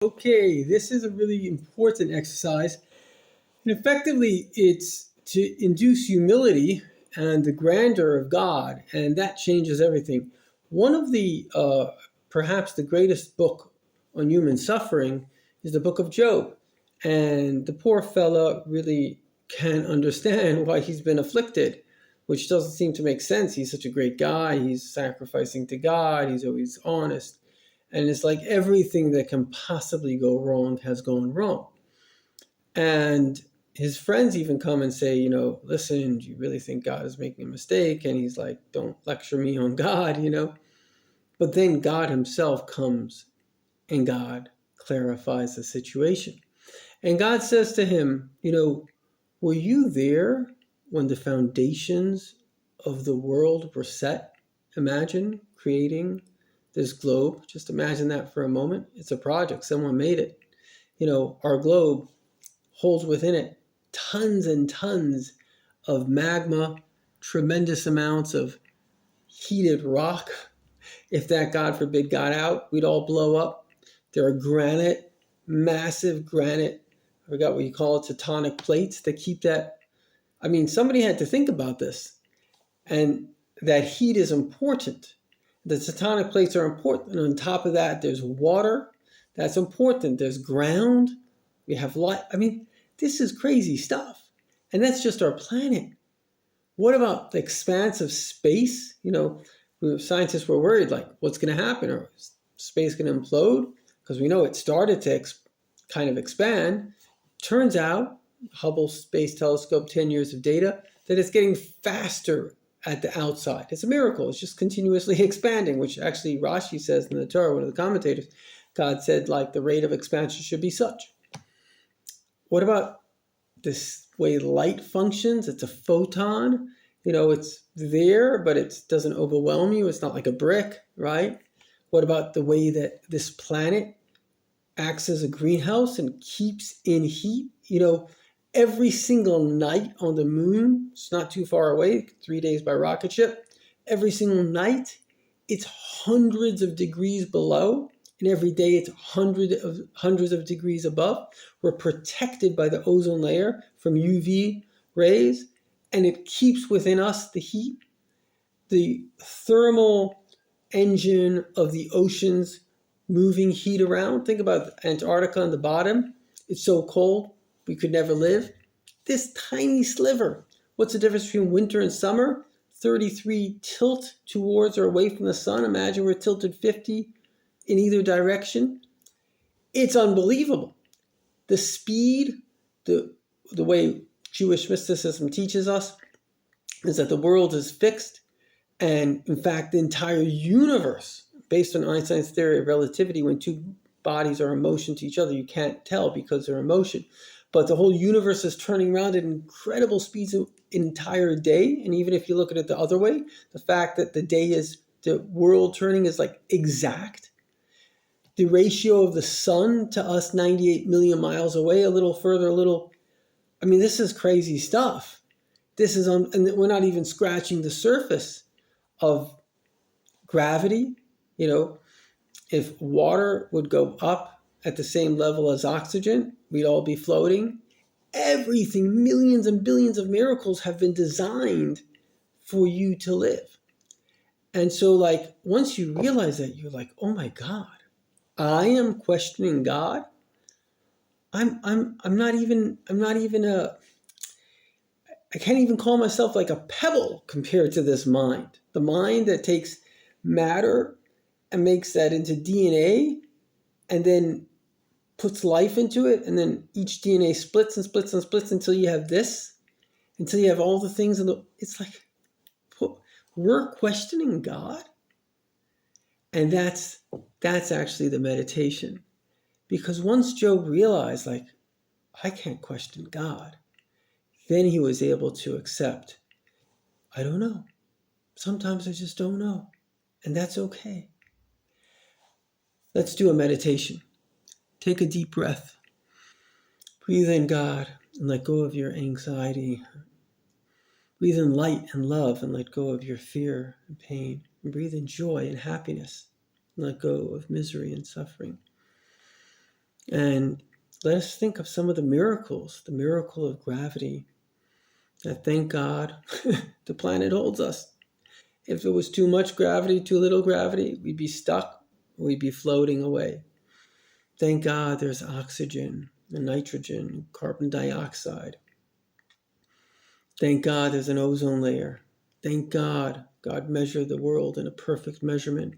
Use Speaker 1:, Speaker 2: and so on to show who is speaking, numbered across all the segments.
Speaker 1: Okay, this is a really important exercise. And effectively, it's to induce humility and the grandeur of God, and that changes everything. One of perhaps the greatest book on human suffering is the book of Job. And the poor fella really can't understand why he's been afflicted, which doesn't seem to make sense. He's such a great guy, he's sacrificing to God, he's always honest. And it's like everything that can possibly go wrong has gone wrong. And his friends even come and say, listen, do you really think God is making a mistake? And he's like, don't lecture me on God. But then God himself comes and God clarifies the situation. And God says to him, were you there when the foundations of the world were set? Imagine creating this globe. Just imagine that for a moment. It's a project. Someone made it. Our globe holds within it tons and tons of magma, tremendous amounts of heated rock. If that, God forbid, got out, we'd all blow up. There are granite, massive granite, I forgot what you call it, tectonic plates that keep that. I mean, somebody had to think about this. And that heat is important. The tectonic plates are important. And on top of that, there's water. That's important. There's ground. We have light. I mean, this is crazy stuff. And that's just our planet. What about the expanse of space? Scientists were worried, like, what's going to happen? Or is space going to implode? Because we know it started to kind of expand. Turns out, Hubble Space Telescope, 10 years of data, that it's getting faster at the outside. It's a miracle. It's just continuously expanding, which actually Rashi says in the Torah, one of the commentators, God said, like, the rate of expansion should be such. What about this way light functions? It's a photon. It's there, but it doesn't overwhelm you. It's not like a brick, right? What about the way that this planet acts as a greenhouse and keeps in heat? Every single night on the moon, it's not too far away, 3 days by rocket ship, every single night, it's hundreds of degrees below, and every day it's hundreds of degrees above. We're protected by the ozone layer from UV rays, and it keeps within us the heat. The thermal engine of the oceans moving heat around. Think about Antarctica on the bottom. It's so cold, we could never live. This tiny sliver. What's the difference between winter and summer? 33 tilt towards or away from the sun. Imagine we're tilted 50 in either direction. It's unbelievable. The speed, the way Jewish mysticism teaches us, is that the world is fixed. And in fact, the entire universe, based on Einstein's theory of relativity, when two bodies are in motion to each other, you can't tell because they're in motion. But the whole universe is turning around at incredible speeds an entire day. And even if you look at it the other way, the fact that the world turning is like exact. The ratio of the sun to us, 98 million miles away, a little further, this is crazy stuff. And we're not even scratching the surface of gravity. If water would go up at the same level as oxygen, we'd all be floating. Everything, millions and billions of miracles have been designed for you to live. And so, like, once you realize that, you're like, oh my God, I am questioning God. I'm not even I can't even call myself like a pebble compared to this mind. The mind that takes matter and makes that into DNA and then puts life into it, and then each DNA splits and splits and splits until you have this, until you have all the things it's like, we're questioning God. And that's actually the meditation. Because once Job realized, like, I can't question God, then he was able to accept, I don't know. Sometimes I just don't know. And that's okay. Let's do a meditation. Take a deep breath. Breathe in God and let go of your anxiety. Breathe in light and love and let go of your fear and pain. And breathe in joy and happiness and let go of misery and suffering. And let us think of some of the miracles, the miracle of gravity, that thank God the planet holds us. If it was too much gravity, too little gravity, we'd be stuck, we'd be floating away. Thank God there's oxygen and nitrogen, carbon dioxide. Thank God there's an ozone layer. Thank God God measured the world in a perfect measurement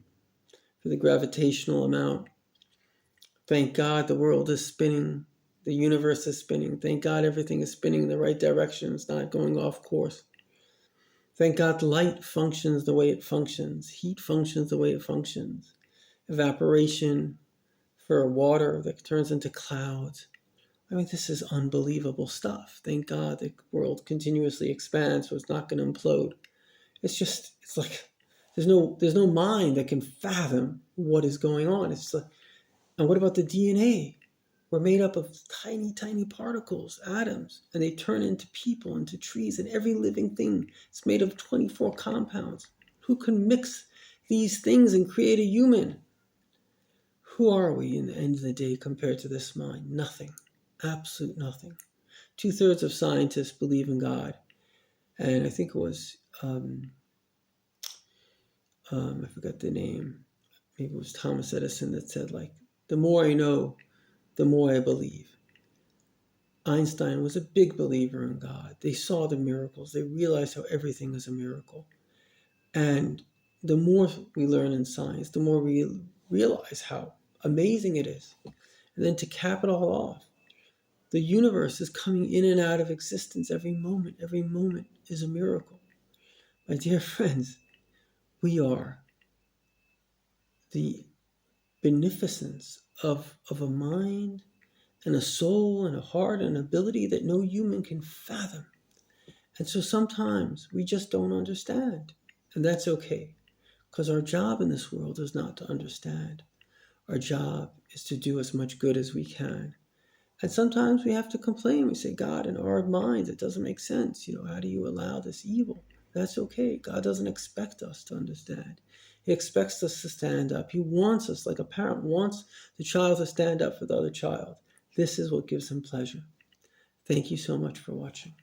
Speaker 1: for the gravitational amount. Thank God the world is spinning. The universe is spinning. Thank God everything is spinning in the right direction. It's not going off course. Thank God light functions the way it functions. Heat functions the way it functions. Evaporation for water that turns into clouds. I mean, this is unbelievable stuff. Thank God the world continuously expands, so it's not going to implode. It's like there's no mind that can fathom what is going on. It's like, and what about the DNA? We're made up of tiny, tiny particles, atoms, and they turn into people, into trees, and every living thing is made of 24 compounds. Who can mix these things and create a human? Who are we in the end of the day compared to this mind? Nothing. Absolute nothing. 2/3 of scientists believe in God. And I think it was, I forgot the name. Maybe it was Thomas Edison that said, like, the more I know, the more I believe. Einstein was a big believer in God. They saw the miracles. They realized how everything is a miracle. And the more we learn in science, the more we realize how amazing it is. And then to cap it all off, the universe is coming in and out of existence every moment. Every moment is a miracle. My dear friends, we are the beneficence of a mind and a soul and a heart and ability that no human can fathom. And so sometimes we just don't understand. And that's okay, because our job in this world is not to understand. Our job is to do as much good as we can. And sometimes we have to complain. We say, God, in our minds, it doesn't make sense. How do you allow this evil? That's okay. God doesn't expect us to understand. He expects us to stand up. He wants us, like a parent wants the child to stand up for the other child. This is what gives him pleasure. Thank you so much for watching.